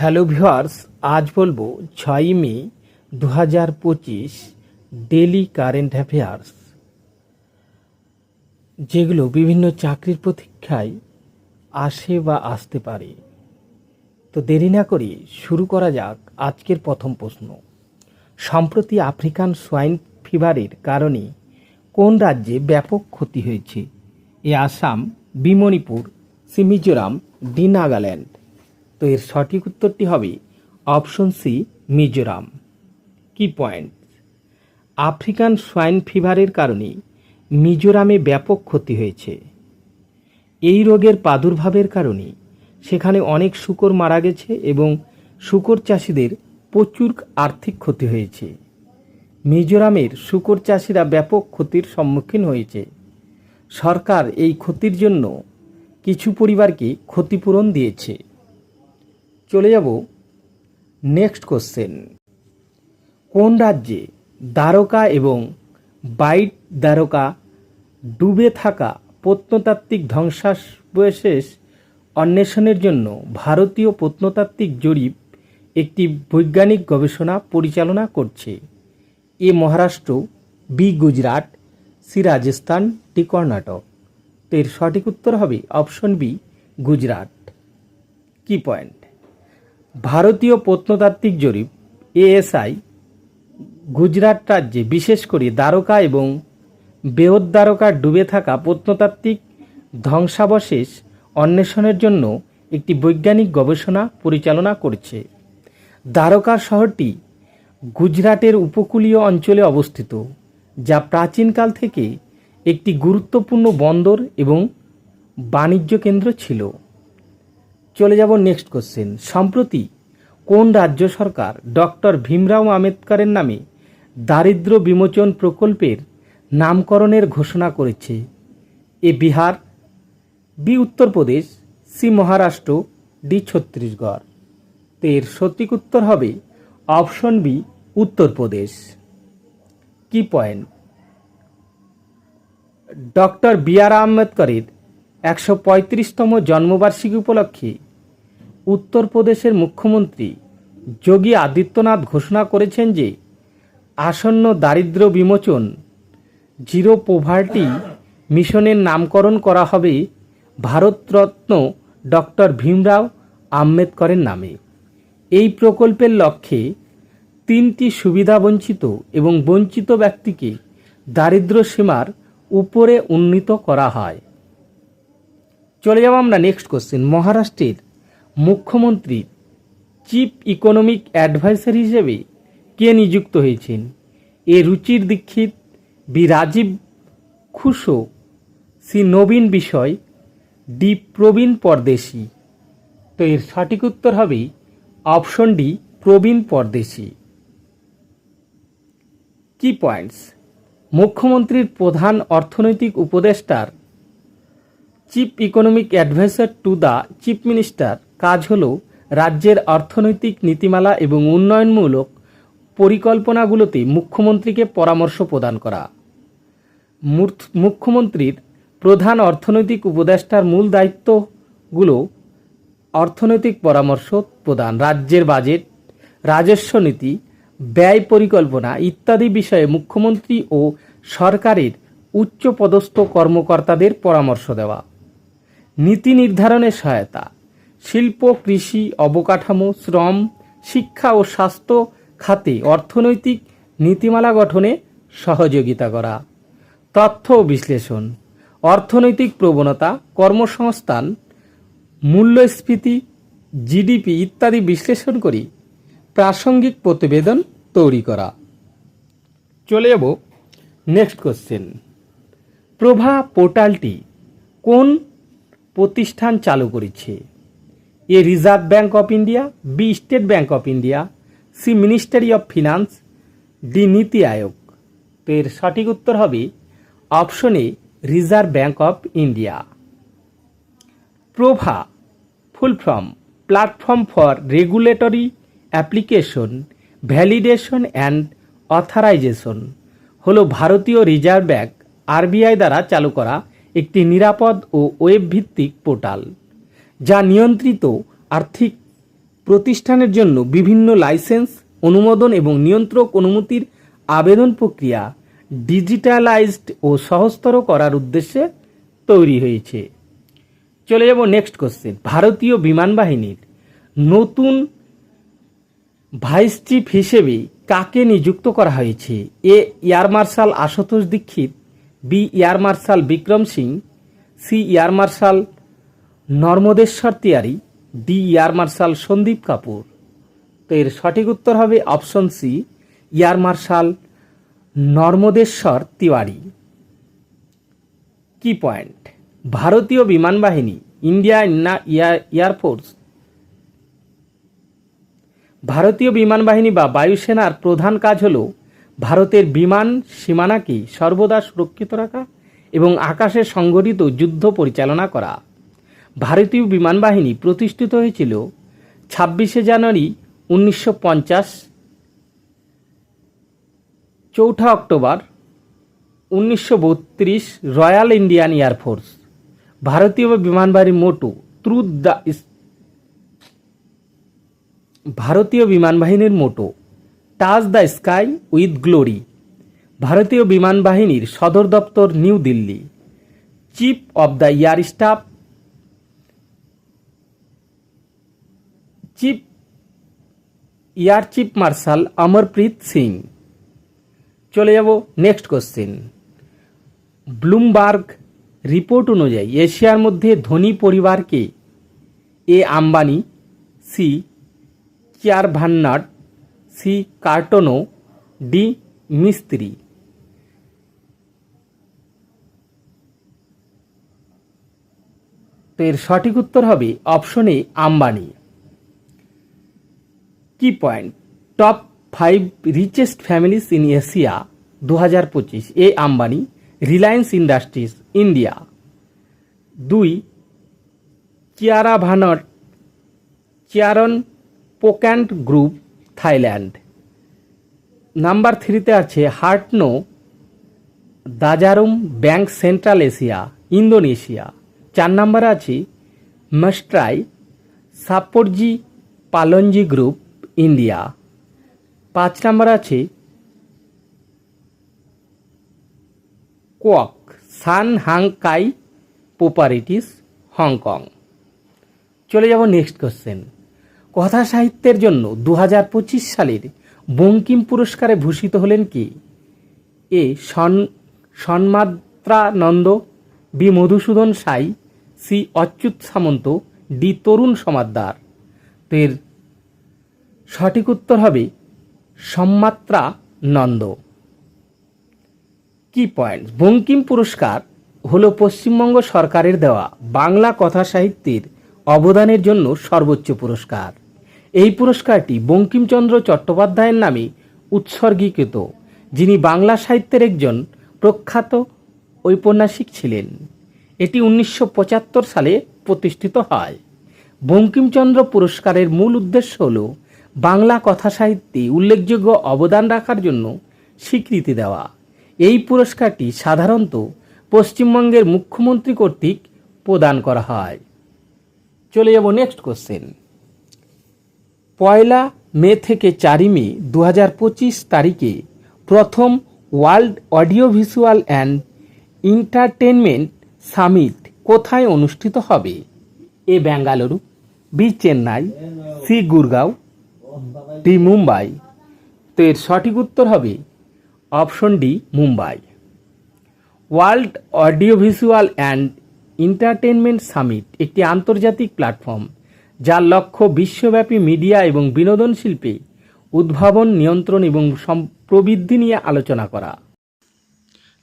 Hello viewers, আজ বলবো 6 মে 2025 daily current affairs, যেগুলো বিভিন্ন চাকরির প্রতীক্ষায় আসে বা আসতে পারে। তো দেরি না করে শুরু করা যাক আজকের প্রথম প্রশ্ন। সম্প্রতি আফ্রিকান সোয়াইন ফিভারের কারণে কোন রাজ্যে ব্যাপক ক্ষতি হয়েছে? A Assam, B Manipur, C Mizoram, D Nagaland. তো এর সঠিক উত্তরটি হবে অপশন সি, মিজোরাম। কি পয়েন্ট? আফ্রিকান সোয়াইন ফিভারের কারণে মিজোরামে ব্যাপক ক্ষতি হয়েছে। এই রোগের প্রাদুর্ভাবের কারণে সেখানে অনেক শূকর মারা গেছে এবং শূকর চাষিদের প্রচুর আর্থিক ক্ষতি হয়েছে। মিজোরামের শূকর চাষিরা ব্যাপক ক্ষতির সম্মুখীন হয়েছে। সরকার এই ক্ষতির জন্য কিছু পরিবারকে ক্ষতিপূরণ দিয়েছে। চলে যাব নেক্সট কোশ্চেন। কোন রাজ্যে দ্বারকা এবং বাইট দ্বারকা ডুবে থাকা প্রত্নতাত্ত্বিক ধ্বংসাবশেষ অন্বেষণের জন্য ভারতীয় প্রত্নতাত্ত্বিক জরিপ একটি বৈজ্ঞানিক গবেষণা পরিচালনা করছে? A Maharashtra, B Gujarat, C Rajasthan, D Karnataka. তো এর সঠিক উত্তর হবে অপশন বি, গুজরাট। কি পয়েন্ট? ভারতীয় প্রত্নতাত্ত্বিক জরিপ এএসআই গুজরাট রাজ্যে বিশেষ করে দ্বারকা এবং বেহদ্বারকার ডুবে থাকা প্রত্নতাত্ত্বিক ধ্বংসাবশেষ অন্বেষণের জন্য একটি বৈজ্ঞানিক গবেষণা পরিচালনা করছে। দ্বারকা শহরটি গুজরাটের উপকূলীয় অঞ্চলে অবস্থিত, যা প্রাচীনকাল থেকে একটি গুরুত্বপূর্ণ বন্দর এবং বাণিজ্য কেন্দ্র ছিল। চলে যাব নেক্সট কোশ্চেন। সম্প্রতি কোন রাজ্য সরকার ডক্টর ভীমরাও আম্বেদকরের নামে দারিদ্র বিমোচন প্রকল্পের নামকরণের ঘোষণা করেছে? A Bihar, B Uttar Pradesh, C Maharashtra, D Chhattisgarh. তো এর সঠিক উত্তর হবে অপশন বি, উত্তরপ্রদেশ। কি পয়েন্ট? ডক্টর বি আর আম্বেদকরের 135তম জন্মবার্ষিকী উপলক্ষে উত্তরপ্রদেশের মুখ্যমন্ত্রী যোগী আদিত্যনাথ ঘোষণা করেছেন যে আসন্ন দারিদ্র বিমোচন জিরো পভার্টি মিশনের নামকরণ করা হবে ভারতরত্ন ডক্টর ভীমরাও আম্বেদকরের নামে। এই প্রকল্পের লক্ষ্যে 3টি সুবিধাবঞ্চিত এবং বঞ্চিত ব্যক্তিকে দারিদ্র সীমার উপরে উন্নীত করা হয়। চলে যাব আমরা নেক্সট কোশ্চেন। মহারাষ্ট্রের মুখ্যমন্ত্রী চিফ ইকোনমিক অ্যাডভাইসার হিসেবে কে নিযুক্ত হয়েছেন? এ রুচির দীক্ষিত, বি রাজীব খুশো, সি নবীন বিষয়, ডি প্রবীণ পরদেশি। তো এর সঠিক উত্তর হবে অপশন ডি, প্রবীণ পরদেশি। কি পয়েন্টস? মুখ্যমন্ত্রীর প্রধান অর্থনৈতিক উপদেষ্টার chief economic adviser to the chief minister কাজ হল রাজ্যের অর্থনৈতিক নীতিমালা এবং উন্নয়নমূলক পরিকল্পনাগুলোতে মুখ্যমন্ত্রীকে পরামর্শ প্রদান করা। মুখ্যমন্ত্রীর প্রধান অর্থনৈতিক উপদেষ্টার মূল দায়িত্বগুলো অর্থনৈতিক পরামর্শ প্রদান, রাজ্যের বাজেট, রাজস্ব নীতি, ব্যয় পরিকল্পনা ইত্যাদি বিষয়ে মুখ্যমন্ত্রী ও সরকারের উচ্চপদস্থ কর্মকর্তাদের পরামর্শ দেওয়া। নীতি নির্ধারণে সহায়তা, শিল্প, কৃষি, অবকাঠামো, শ্রম, শিক্ষা ও স্বাস্থ্য খাতে অর্থনৈতিক নীতিমালা গঠনে সহযোগিতা করা। তথ্য ও বিশ্লেষণ, অর্থনৈতিক প্রবণতা, কর্মসংস্থান, মূল্যস্ফীতি, জিডিপি ইত্যাদি বিশ্লেষণ করে প্রাসঙ্গিক প্রতিবেদন তৈরি করা। চলে যাব নেক্সট কোশ্চেন। প্রভা পোর্টালটি কোন প্রতিষ্ঠান চালু করেছে? A reserve bank of India, B state bank of India, C ministry of finance, D NITI Aayog. তো এর সঠিক উত্তর হবে option A, reserve bank of India. Pravaah full form platform for regulatory application, validation and authorisation হলো ভারতীয় রিজার্ভ ব্যাঙ্ক আরবিআই দ্বারা চালু করা একটি নিরাপদ ও ওয়েব ভিত্তিক পোর্টাল, যা নিয়ন্ত্রিত আর্থিক প্রতিষ্ঠানের জন্য বিভিন্ন লাইসেন্স, অনুমোদন এবং নিয়ন্ত্রক অনুমতির আবেদন প্রক্রিয়া ডিজিটালাইজড ও সহজতর করার উদ্দেশ্যে তৈরি হয়েছে। চলে যাব নেক্সট কোশ্চেন। ভারতীয় বিমান বাহিনীর নতুন ভাইস চিফ হিসেবে কাকে নিযুক্ত করা হয়েছে? A air marshal Ashutosh Dikshit, B air marshal Vikram Singh, C air marshal Narmdeshwar Tiwari, D air marshal Sandeep Kapoor. তো এর সঠিক উত্তর হবে option C, air marshal Narmdeshwar Tiwari. Key point? ভারতীয় বিমান বাহিনী ইন্ডিয়া এয়ারফোর্স ভারতীয় বিমান বাহিনী বা বায়ুসেনার প্রধান কাজ হল ভারতের বিমান সীমানাকে সর্বদা সুরক্ষিত রাখা এবং আকাশে সংগঠিত যুদ্ধ পরিচালনা করা। ভারতীয় বিমান বাহিনী প্রতিষ্ঠিত হয়েছিল 26শে জানুয়ারি 1950, 4 অক্টোবর 1932 রয়্যাল ইন্ডিয়ান এয়ারফোর্স। ভারতীয় বিমান বাহিনীর মোটো ভারতীয় বিমান বাহিনীর motto touch the sky with glory. ভারতীয় বিমান বাহিনীর সদর দপ্তর New Delhi. Chief of the air staff air chief marshal Amarpreet Singh. চলে যাব নেক্সট কোশ্চেন। ব্লুমবার্গ রিপোর্ট অনুযায়ী এশিয়ার মধ্যে ধনী পরিবারকে? A Ambani, C Chearavanont, C Hartono, D Mistry. তো এর সঠিক উত্তর হবে option A Ambani. Key point? Top 5 richest families in Asia 2025। A Ambani, Reliance Industries India. 2 Chearavanont, Charoen Pokphand group Thailand. Number 3-তে আছে Hartono Djarum bank central Asia Indonesia. 4 নম্বরে আছে Mistry Shapoorji Pallonji group India. 5 নম্বরে আছে Kwok Sun Hung Kai properties Hong Kong. চলে যাব next question. কথা সাহিত্যের জন্য 2025 সালের বঙ্কিম পুরস্কারে ভূষিত হলেন কি? এ সন্মাত্রানন্দ, বি মধুসূদন সাই, সি অচ্যুত সামন্ত, ডি তরুণ সমাদ্দার। তো এর সঠিক উত্তর হবে সন্মাত্রানন্দ। কি পয়েন্ট? বঙ্কিম পুরস্কার হলো পশ্চিমবঙ্গ সরকারের দেওয়া বাংলা কথা সাহিত্যের অবদানের জন্য সর্বোচ্চ পুরস্কার। এই পুরস্কারটি বঙ্কিমচন্দ্র চট্টোপাধ্যায়ের নামে উৎসর্গীকৃত, যিনি বাংলা সাহিত্যের একজন প্রখ্যাত ঔপন্যাসিক ছিলেন। এটি 1975 সালে প্রতিষ্ঠিত হয়। বঙ্কিমচন্দ্র পুরস্কারের মূল উদ্দেশ্য হল বাংলা কথা সাহিত্যে উল্লেখযোগ্য অবদান রাখার জন্য স্বীকৃতি দেওয়া। এই পুরস্কারটি সাধারণত পশ্চিমবঙ্গের মুখ্যমন্ত্রী কর্তৃক প্রদান করা হয়। চলে যাব নেক্সট কোশ্চেন। 1 মে থেকে 4 মে 2025 তারিখে প্রথম world audio visual and entertainment summit কোথায় অনুষ্ঠিত হবে? A Bengaluru, B Chennai, C Gurgaon, D Mumbai. তো এর সঠিক উত্তর হবে option D Mumbai. World audio visual and entertainment summit একটি আন্তর্জাতিক প্ল্যাটফর্ম যার লক্ষ্য বিশ্বব্যাপী মিডিয়া এবং বিনোদন শিল্পে উদ্ভাবন, নিয়ন্ত্রণ এবং প্রবৃদ্ধি নিয়ে আলোচনা করা।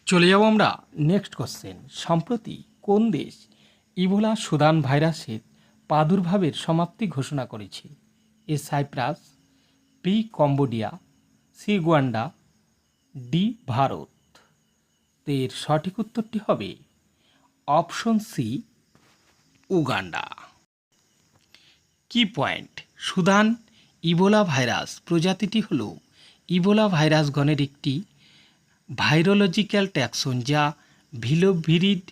চলে যাব আমরা নেক্সট কোশ্চেন। সম্প্রতি কোন দেশ ইবোলা সুদান ভাইরাসের প্রাদুর্ভাবের সমাপ্তি ঘোষণা করেছে? A Cyprus, B Cambodia, C Uganda, D Bharat. এর সঠিক উত্তরটি হবে option C Uganda. Key point? Sudan Ebola virus প্রজাতিটি হল ইবোলা ভাইরাসগণের একটি ভাইরোলজিক্যাল ট্যাক্সন যা ভিলোভিরিড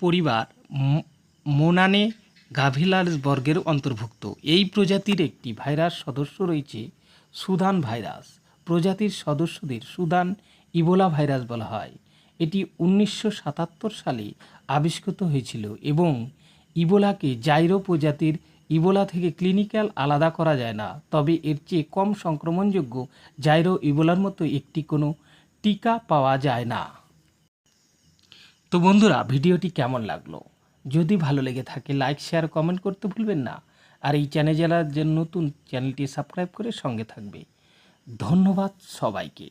পরিবার মোনানে গাভিলাস বর্গের অন্তর্ভুক্ত। এই প্রজাতির একটি ভাইরাস সদস্য রয়েছে সুদান ভাইরাস। প্রজাতির সদস্যদের সুদান ইবোলা ভাইরাস বলা হয়। এটি 1977 সালে আবিষ্কৃত হয়েছিল এবং ইবোলাকে জাইরো প্রজাতির ইবোলা থেকে ক্লিনিক্যাল আলাদা করা যায় না, তবে এর চেয়ে কম সংক্রমণযোগ্য জাইরো ইবোলার মতো একটি কোনো টিকা পাওয়া যায় না। তো বন্ধুরা, ভিডিওটি কেমন লাগলো? যদি ভালো লেগে থাকে লাইক, শেয়ার, কমেন্ট করতে ভুলবেন না। আর এই চ্যানেল যারা নতুন, চ্যানেলটি সাবস্ক্রাইব করে সঙ্গে থাকবে। ধন্যবাদ সবাইকে।